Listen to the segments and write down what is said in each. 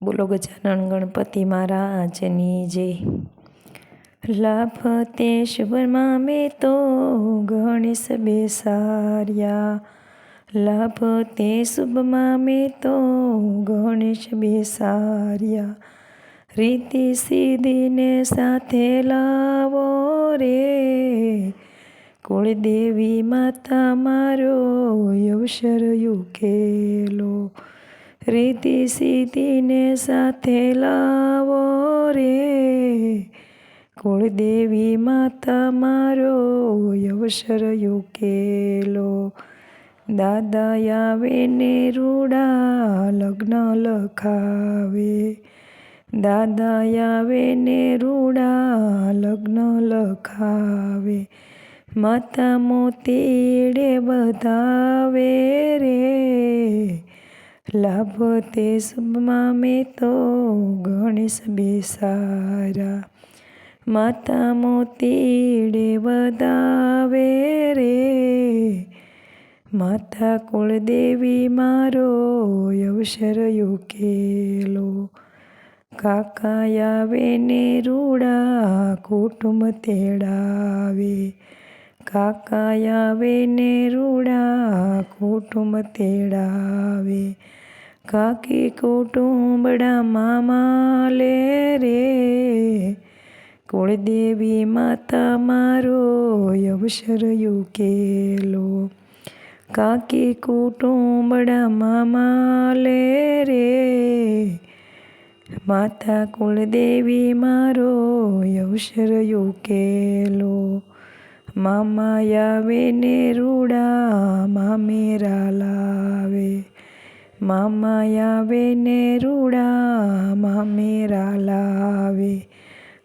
બોલો ગજાનન ગણપતિ મહારાજની જય। લાભ તે શુભમાં મેં તો ગણેશ બેસાર્યા, લાભ તે શુભમાં મેં તો ગણેશ બેસાર્યા। રીતિ સિદ્ધિને સાથે લાવો રે, કુળદેવી માતા મારો અવસર યુકેલો। રીતિ સિદ્ધિને સાથે લાવો રે, કુળદેવી માતા મારો અવસર યુકેલો। દાદા આવે ને રૂડા લગ્ન લખાવે, દાદા આવે ને રૂડા લગ્ન લખાવે। માતા મોતીડે વધાવે રે, લાભ તે શુભમાં મેં તો ગણેશ બેસાર્યા। માતા મોતીડે વધાવે રે, માતા કુળદેવી મારો અવસર યુકેલો। કાકા આવે ને રૂડા કુટુંબ તેડાવે, કાકા આવે ને રૂડા કુટુંબ તેડાવે। કાકી કુટુંબડા મામા લે રે, કુળદેવી માતા મારો અવસર યુકેલો। કાકી કુટુંબડા મામા લે રે, માતા કુળદેવી મારો અવસર યુકેલો। મામા આવે ને રૂડા મામેરા લાવે, મામા આવે ને રૂડા મામેરા લાવે।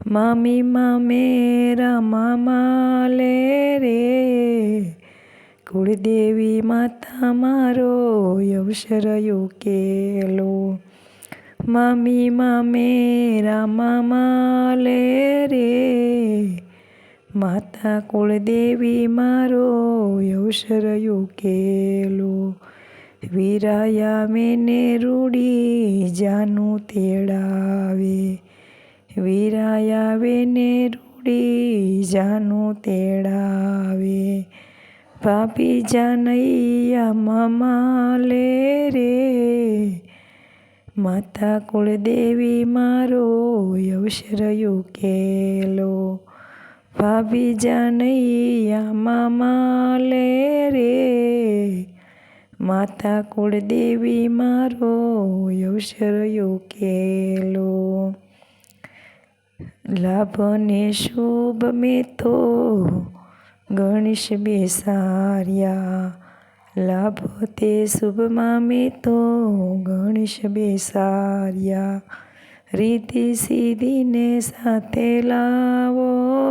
મામી મામેરા મામા લે રે, કુળદેવી માતા મારો અવસર યુકેલો। મામી મામેરા મામા લે રે, માતા કુળદેવી મારો અવસર યુકેલો। વીરાય આવે ને રૂડી જાનું તેડાવે, વીરાય આવે ને રૂડી જાનું તેડાવે। ભાભી જાનૈયા મામા લે રે, માતા કુળદેવી મારો અવસર યુકેલો। ભાભી જાનૈયા મામા લે રે, માતા કુળદેવી મારો અવસર યુકેલો। લાભ ને શુભ મેં તો ગણેશ બેસાર્યા, લાભ તે શુભમાં મેં તો ગણેશ બેસાર્યા। રીતિ સિદ્ધિને સાથે લાવો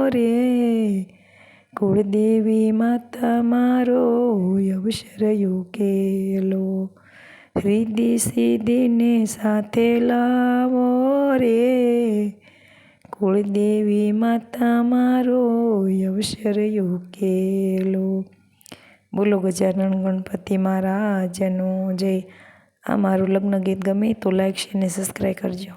રે, કુળદેવી માતા મારો અવસર યુકેલો। રીતિ સિદ્ધિને સાથે લાવો રે, કુળદેવી માતા મારો અવસર યુકેલો। બોલો ગજાનન ગણપતિ મહારાજનો જય। આ મારું લગ્ન ગીત ગમે તો લાઈક શેર ને સબસ્ક્રાઈબ કરજો।